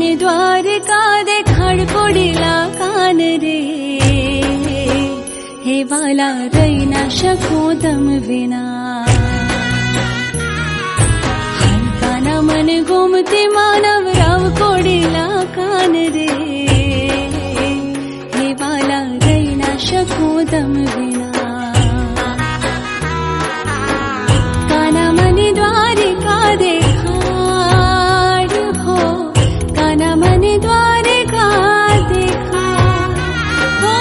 मनी द्वारका देखाड कोडीला कान रे, हे वाला रही ना शकू दम विना। हलकाना मन गोमती मानव राव कोडीला कान रे, हे वाला रही ना शकू दम विना। काना मनी द्वारिका देखाड हो, काना मनी द्वारिका देखाड हो।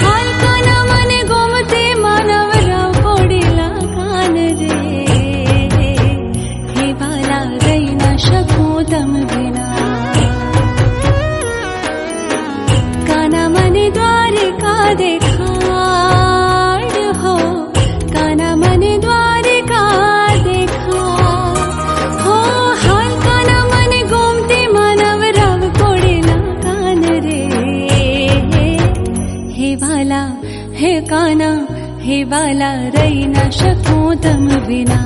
हलकाना मन गोमती मानव राव कोडीला कान रे, हे वाला रही ना शकू दम विना। काना मनी द्वारिका देखाड हो, काना मनी द्वारिका देखाड हो। हलकाना मन गोमती मानव राव कोडीला कान रे, हे वाला हे काना, हे वाला रही ना शकू दम विना।